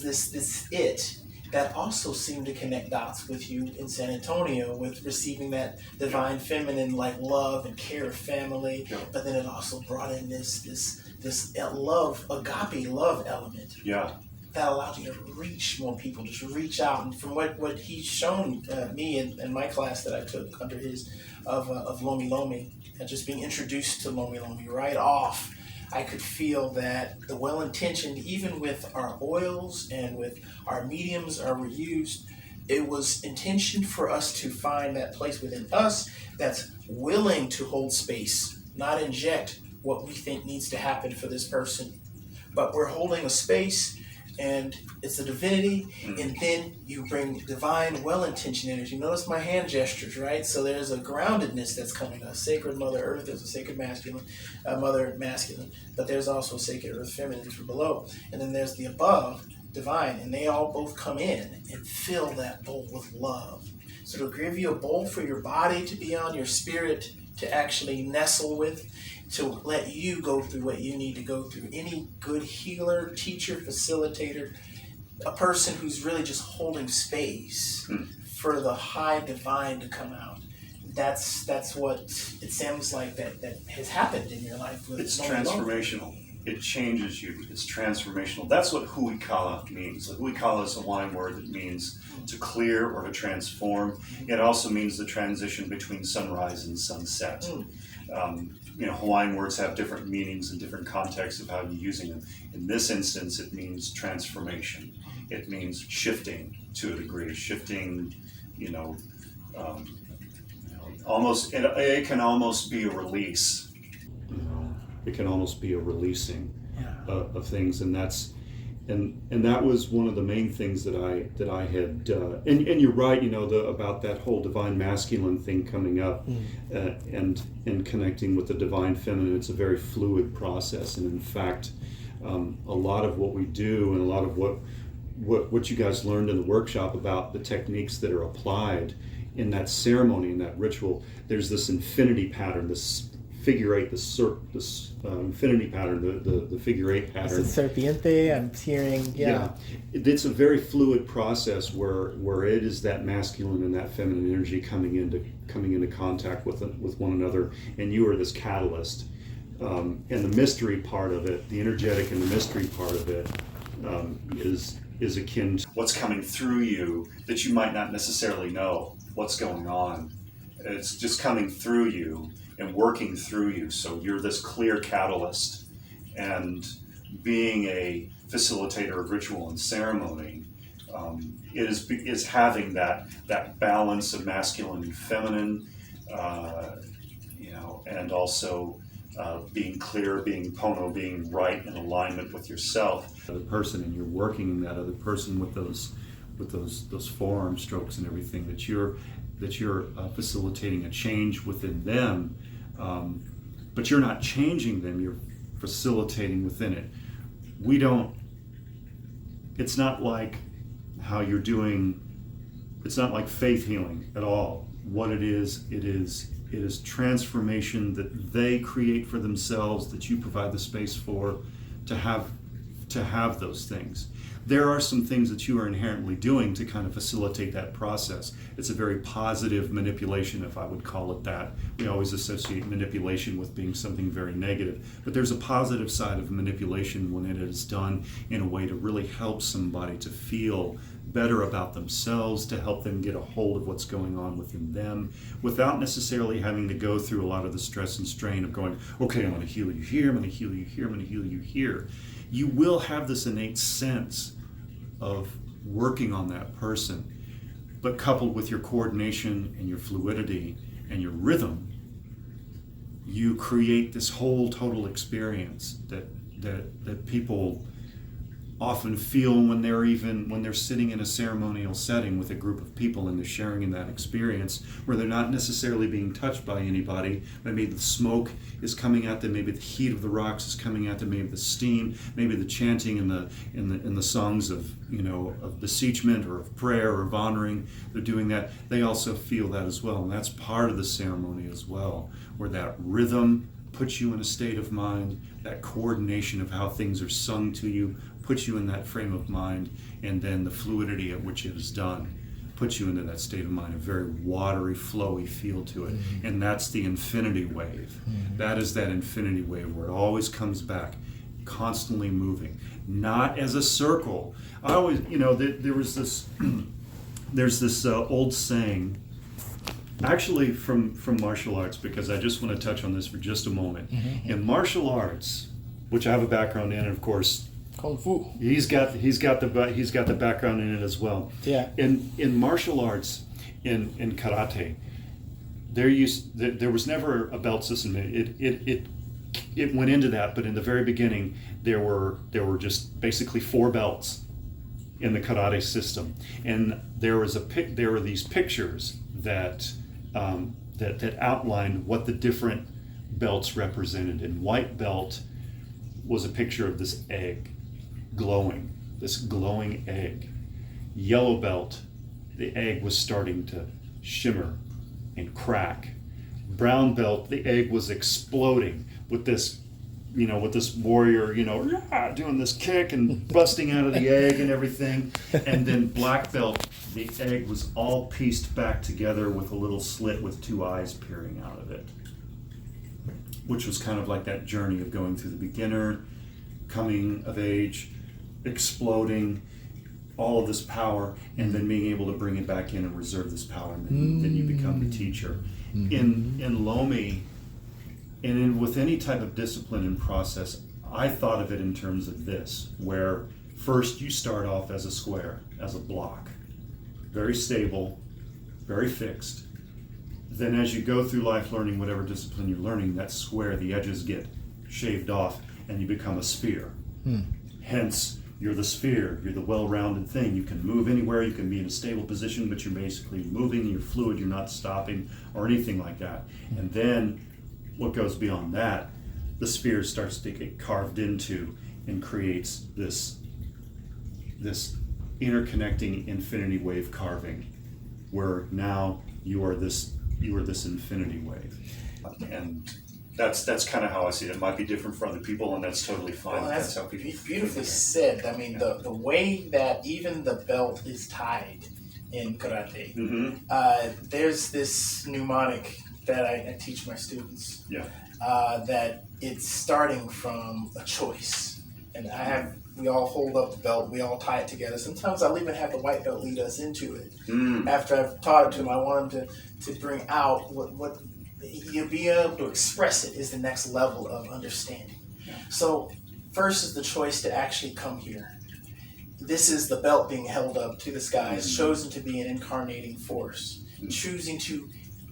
this it that also seemed to connect dots with you in San Antonio, with receiving that divine feminine, like love and care of family. Yeah. But then it also brought in this love, agape love element. Yeah. That allowed you to reach more people, just reach out. And from what he's shown me in my class that I took under his of Lomi Lomi, and just being introduced to Lomi Lomi right off, I could feel that the well-intentioned, even with our oils and with our mediums are reused, it was intentioned for us to find that place within us that's willing to hold space, not inject what we think needs to happen for this person. But we're holding a space, and it's a divinity, and then you bring divine, well-intentioned energy. Notice my hand gestures, right? So there's a groundedness that's coming. A sacred Mother Earth, there's a sacred masculine, Mother masculine, but there's also sacred Earth feminine from below. And then there's the above, divine, and they all both come in and fill that bowl with love. So to give you a bowl for your body to be on, your spirit to actually nestle with, to let you go through what you need to go through. Any good healer, teacher, facilitator, a person who's really just holding space for the high divine to come out. That's what it sounds like that has happened in your life. It's transformational. It changes you. It's transformational. That's what huikala means. The huikala is a Hawaiian word that means to clear or to transform. It also means the transition between sunrise and sunset. Hawaiian words have different meanings and different contexts of how you're using them. In this instance, it means transformation. It means shifting to a degree, shifting, almost, it can almost be a release. It can almost be a releasing of things, and that was one of the main things that I had. And you're right, about that whole divine masculine thing coming up, and connecting with the divine feminine. It's a very fluid process, and in fact, a lot of what we do, and a lot of what you guys learned in the workshop about the techniques that are applied in that ceremony, in that ritual. There's this infinity pattern, this figure eight, this infinity pattern, the figure eight pattern. It's a serpiente, I'm hearing, It's a very fluid process where it is that masculine and that feminine energy coming into contact with one another, and you are this catalyst. And the mystery part of it, the energetic and the mystery part of it, is akin to what's coming through you that you might not necessarily know what's going on. It's just coming through you and working through you. So you're this clear catalyst, and being a facilitator of ritual and ceremony is having that balance of masculine and feminine, and also being clear, being pono, being right in alignment with yourself. The other person, and you're working in that other person with those forearm strokes and everything, that you're facilitating a change within them, but you're not changing them, you're facilitating within it. It's not like how you're doing, it's not like faith healing at all. What it is transformation that they create for themselves, that you provide the space for to have those things. there are some things that you are inherently doing to kind of facilitate that process. It's a very positive manipulation, if I would call it that. We always associate manipulation with being something very negative, but there's a positive side of manipulation when it is done in a way to really help somebody to feel better about themselves, to help them get a hold of what's going on within them without necessarily having to go through a lot of the stress and strain of going, okay, I'm going to heal you here, I'm going to heal you here, I'm going to heal you here. You will have this innate sense of working on that person, but coupled with your coordination and your fluidity and your rhythm, you create this whole total experience that people often feel when they're sitting in a ceremonial setting with a group of people and they're sharing in that experience where they're not necessarily being touched by anybody. Maybe the smoke is coming at them, maybe the heat of the rocks is coming at them, maybe the steam, maybe the chanting in the songs of of beseechment or of prayer or of honoring. They're doing that. They also feel that as well, and that's part of the ceremony as well, where that rhythm puts you in a state of mind, that coordination of how things are sung to you puts you in that frame of mind, and then the fluidity at which it is done puts you into that state of mind, a very watery, flowy feel to it. Mm-hmm. And that's the infinity wave. Mm-hmm. That is that infinity wave where it always comes back, constantly moving, not as a circle. I always, there was this, there's this old saying, actually from martial arts, because I just want to touch on this for just a moment. Mm-hmm. In martial arts, which I have a background in, and of course, Kung Fu. He's got the background in it as well. Yeah. In martial arts, in karate, there was never a belt system. It went into that, but in the very beginning, there were just basically 4 belts in the karate system, and there were these pictures that outlined what the different belts represented. And white belt was a picture of this egg glowing, this glowing egg. Yellow belt, the egg was starting to shimmer and crack. Brown belt, the egg was exploding with this warrior, doing this kick and busting out of the egg and everything. And then black belt, the egg was all pieced back together with a little slit with 2 eyes peering out of it, which was kind of like that journey of going through the beginner, coming of age, exploding, all of this power, and then being able to bring it back in and reserve this power, and then you become the teacher. Mm-hmm. In Lomi, and with any type of discipline and process, I thought of it in terms of this, where first you start off as a square, as a block, very stable, very fixed. Then as you go through life learning whatever discipline you're learning, that square, the edges get shaved off and you become a sphere. Hence, you're the sphere, you're the well-rounded thing. You can move anywhere, you can be in a stable position, but you're basically moving, you're fluid, you're not stopping or anything like that. And then what goes beyond that, the sphere starts to get carved into and creates this interconnecting infinity wave carving, where now you are this infinity wave. And that's kind of how I see it. It might be different for other people, and that's totally fine. Well, that's how people beautifully said. I mean, the way that even the belt is tied in karate, there's this mnemonic that I teach my students. Yeah. That it's starting from a choice, and we all hold up the belt, we all tie it together. Sometimes I'll even have the white belt lead us into it. After I've taught it to him, I want him to bring out what you'll be able to express it is the next level of understanding. Yeah. So first is the choice to actually come here. This is the belt being held up to the skies, chosen to be an incarnating force, choosing to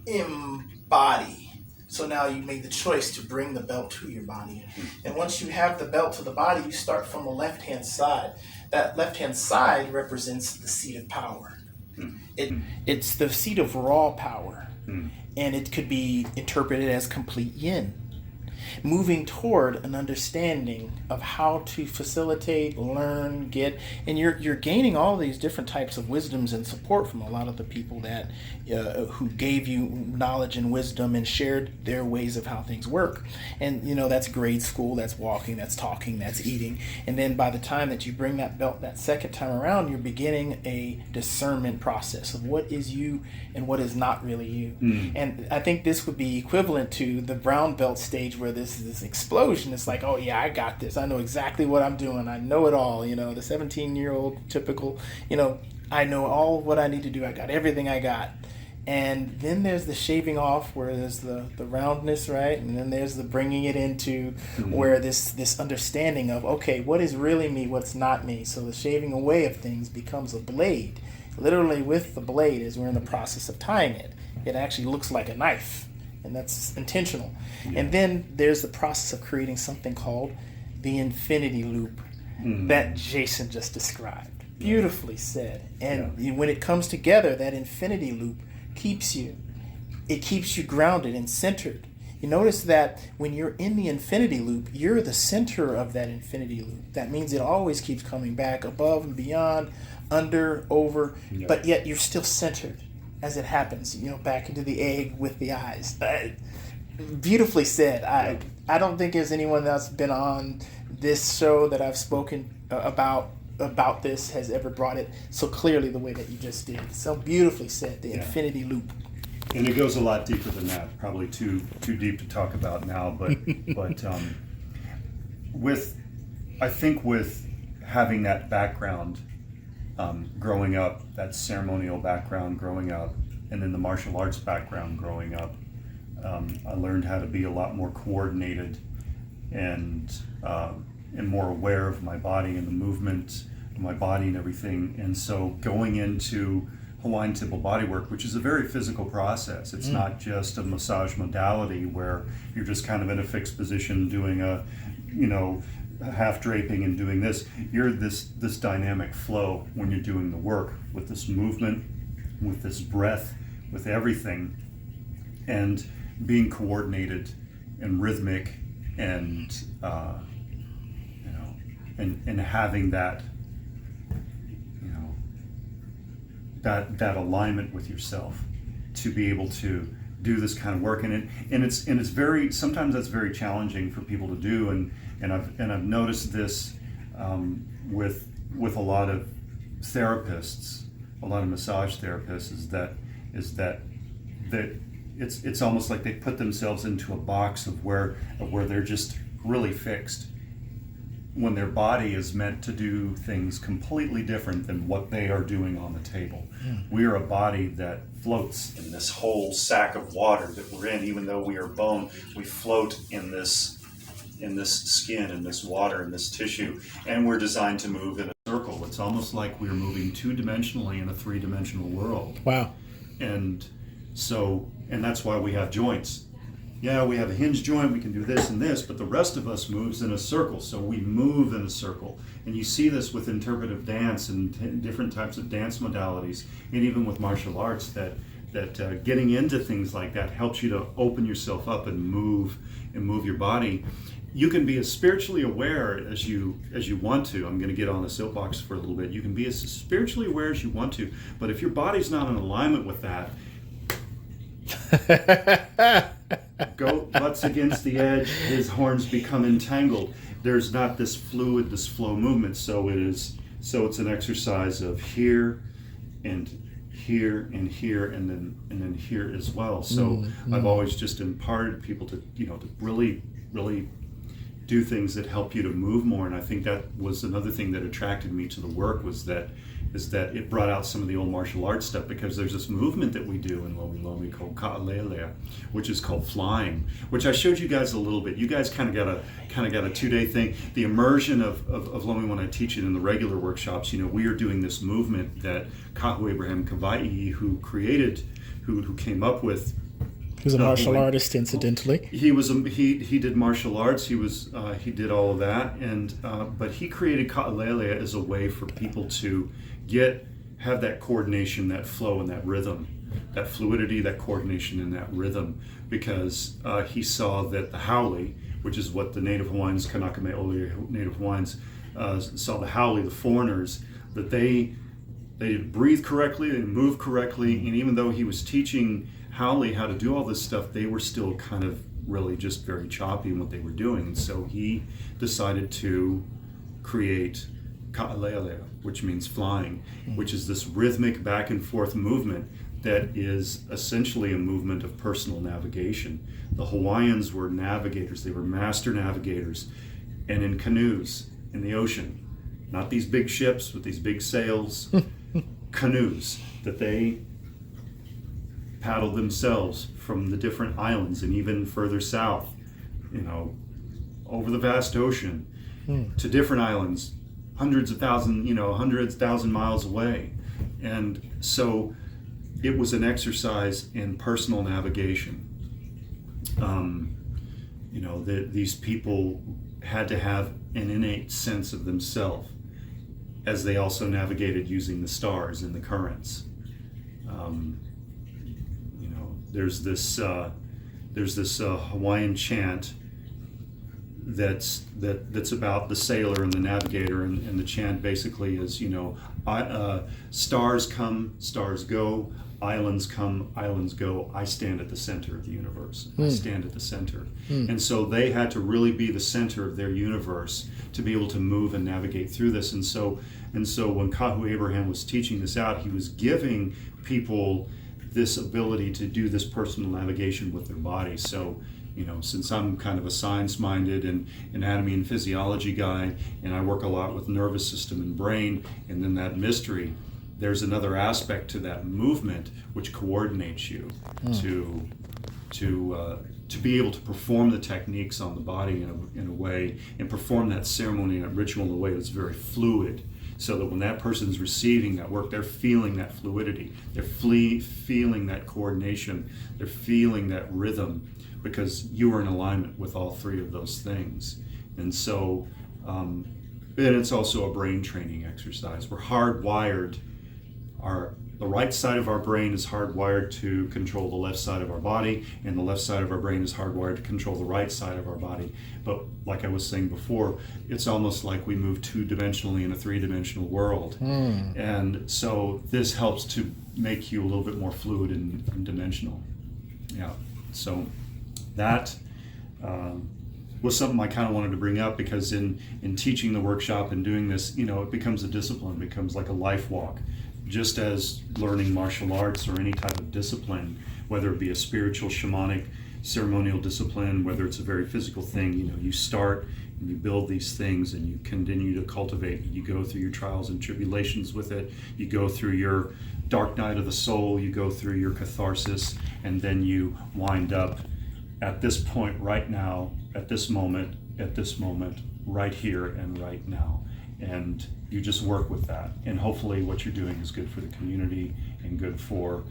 embody. So now you made the choice to bring the belt to your body. And once you have the belt to the body, you start from the left-hand side. That left-hand side represents the seat of power. It's the seat of raw power. And it could be interpreted as complete yin. moving toward an understanding of how to facilitate, learn, get, and you're gaining all these different types of wisdoms and support from a lot of the people that who gave you knowledge and wisdom and shared their ways of how things work. And that's grade school, that's walking, that's talking, that's eating. And then by the time that you bring that belt that second time around, you're beginning a discernment process of what is you and what is not really you. And I think this would be equivalent to the brown belt stage, where this is this explosion. It's like, oh yeah, I got this. I know exactly what I'm doing. I know it all. The 17-year-old typical, I know all what I need to do. I got everything I got. And then there's the shaving off, where there's the roundness, right? And then there's the bringing it into where this understanding of, okay, what is really me, what's not me. So the shaving away of things becomes a blade. Literally with the blade, as we're in the process of tying it, it actually looks like a knife, and that's intentional. And then there's the process of creating something called the infinity loop that Jason just described. Beautifully said. And when it comes together, that infinity loop keeps you grounded and centered. You notice that when you're in the infinity loop, you're the center of that infinity loop. That means it always keeps coming back above and beyond, under, over, but yet you're still centered as it happens, back into the egg with the eyes. Beautifully said. I don't think there's anyone that's been on this show that I've spoken about this has ever brought it so clearly the way that you just did. So beautifully said, the infinity loop. And it goes a lot deeper than that. Probably too deep to talk about now. But with having that background, growing up, that ceremonial background growing up, and then the martial arts background growing up, I learned how to be a lot more coordinated and more aware of my body and the movement of my body and everything. And so going into Hawaiian temple bodywork, which is a very physical process. It's not just a massage modality where you're just kind of in a fixed position doing a half draping and doing this. You're this dynamic flow when you're doing the work, with this movement, with this breath, with everything, and being coordinated and rhythmic, and and having that that alignment with yourself to be able to do this kind of work. And it's very, sometimes that's very challenging for people to do, and I've noticed this with a lot of therapists, a lot of massage therapists, is that it's almost like they put themselves into a box of where they're just really fixed, when their body is meant to do things completely different than what they are doing on the table. We are a body that floats in this whole sack of water that we're in. Even though we are bone, we float in this skin, in this water, in this tissue, and we're designed to move in a circle. It's almost like we're moving two-dimensionally in a three-dimensional world. Wow. And that's why we have joints. Yeah, we have a hinge joint, we can do this and this, but the rest of us moves in a circle, so we move in a circle. And you see this with interpretive dance and different types of dance modalities, and even with martial arts, that getting into things like that helps you to open yourself up and move your body. You can be as spiritually aware as you want to. I'm going to get on the soapbox for a little bit. You can be as spiritually aware as you want to, but if your body's not in alignment with that, goat butts against the edge, his horns become entangled. There's not this fluid, this flow movement. So it's an exercise of here and here and here and then here as well. So I've always just imparted people to really do things that help you to move more. And I think that was another thing that attracted me to the work, is that it brought out some of the old martial arts stuff, because there's this movement that we do in Lomi Lomi called ka'alelea, which is called flying, which I showed you guys a little bit. You guys kind of got a 2-day thing. The immersion of Lomi, when I teach it in the regular workshops, we are doing this movement that Kahu Abraham Kawai, who came up with. He was a martial artist, incidentally. He did martial arts. He did all of that, and but he created ka'alelea as a way for people to have that coordination, that flow, and that rhythm, that fluidity, that coordination, and that rhythm, because he saw that the haole, which is what the Native Hawaiians, Kanakame Ole Native Hawaiians, saw the haole, the foreigners, that they breathe correctly, they move correctly, and even though he was teaching haole how to do all this stuff, they were still kind of really just very choppy in what they were doing. And so he decided to create ka'alealea, which means flying, which is this rhythmic back and forth movement that is essentially a movement of personal navigation. The Hawaiians were navigators, they were master navigators, and in canoes in the ocean, not these big ships with these big sails, canoes that they paddled themselves from the different islands and even further south, over the vast ocean to different islands, hundreds thousand miles away. And so it was an exercise in personal navigation. These people had to have an innate sense of themselves as they also navigated using the stars and the currents. There's this Hawaiian chant that's about the sailor and the navigator, and the chant basically is, stars come, stars go, islands come, islands go, I stand at the center of the universe. I stand at the center. And so they had to really be the center of their universe to be able to move and navigate through this. And so when Kahu Abraham was teaching this out, he was giving people this ability to do this personal navigation with their body. So, since I'm kind of a science-minded and anatomy and physiology guy, and I work a lot with nervous system and brain, and then that mystery, there's another aspect to that movement which coordinates you to be able to perform the techniques on the body in a way, and perform that ceremony and that ritual in a way that's very fluid, so that when that person's receiving that work, they're feeling that fluidity, they're feeling that coordination, they're feeling that rhythm, because you are in alignment with all three of those things. And so, and it's also a brain training exercise. We're hardwired, the right side of our brain is hardwired to control the left side of our body, and the left side of our brain is hardwired to control the right side of our body. But like I was saying before, it's almost like we move two-dimensionally in a three-dimensional world. And so this helps to make you a little bit more fluid and dimensional. Yeah, so that was something I kind of wanted to bring up, because in teaching the workshop and doing this, it becomes a discipline, it becomes like a life walk. Just as learning martial arts or any type of discipline, whether it be a spiritual, shamanic, ceremonial discipline, whether it's a very physical thing, you start and you build these things and you continue to cultivate. You go through your trials and tribulations with it. You go through your dark night of the soul. You go through your catharsis, and then you wind up at this point right now, at this moment, right here and right now. And you just work with that, and hopefully what you're doing is good for the community and good for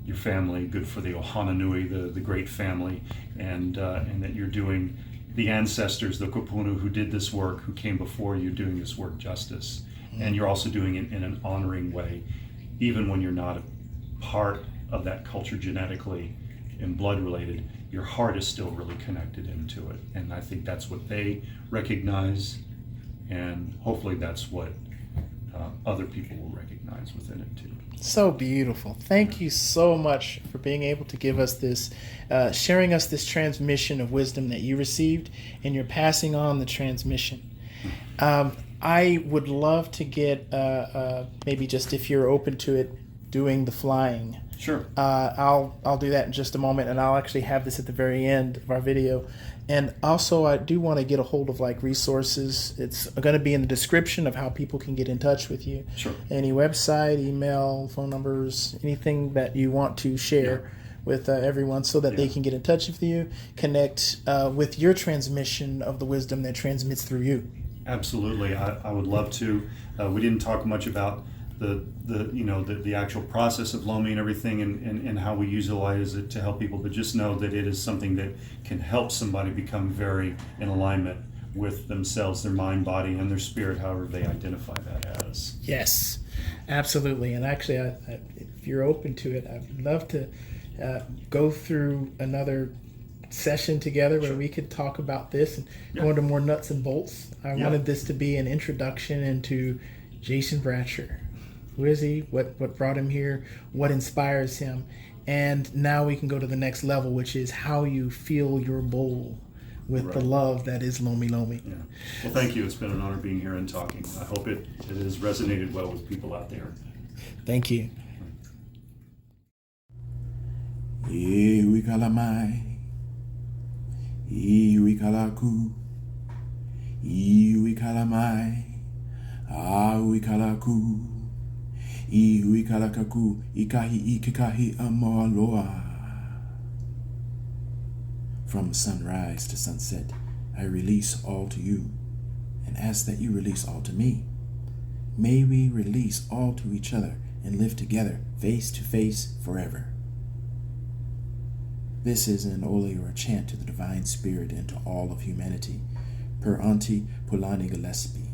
your family, good for the Ohana Nui, the great family, and that you're doing the ancestors, the kupunu who did this work, who came before you, doing this work justice. And you're also doing it in an honoring way, even when you're not a part of that culture genetically and blood related. Your heart is still really connected into it, and I think that's what they recognize. And hopefully that's what other people will recognize within it too. So beautiful. Thank you so much for being able to give us this, sharing us this transmission of wisdom that you received, and you're passing on the transmission. I would love to get, maybe just if you're open to it, doing the flying. Sure. I'll do that in just a moment, and I'll actually have this at the very end of our video. And also, I do want to get a hold of resources. It's going to be in the description of how people can get in touch with you. Sure. Any website, email, phone numbers, anything that you want to share with everyone, so that they can get in touch with you, connect with your transmission of the wisdom that transmits through you. Absolutely. I would love to. We didn't talk much about the actual process of Lomi and everything, and how we utilize it to help people, but just know that it is something that can help somebody become very in alignment with themselves, their mind, body, and their spirit, however they identify that as. Yes, absolutely. And actually, if you're open to it, I'd love to go through another session together where we could talk about this and go into more nuts and bolts. I wanted this to be an introduction into Jason Bratcher. Who is he? What brought him here? What inspires him? And now we can go to the next level, which is how you fill your bowl with the love that is Lomi Lomi. Yeah. Well, thank you. It's been an honor being here and talking. I hope it has resonated well with people out there. Thank you. Iwikalamai, Iwikalaku, Iwikalamai, Awikalaku, Iwikalakaku, Ikahi Ikikahi Amaloa. From sunrise to sunset, I release all to you and ask that you release all to me. May we release all to each other and live together face to face forever. This is an ole or a chant to the divine spirit and to all of humanity, per Auntie Pulani Gillespie.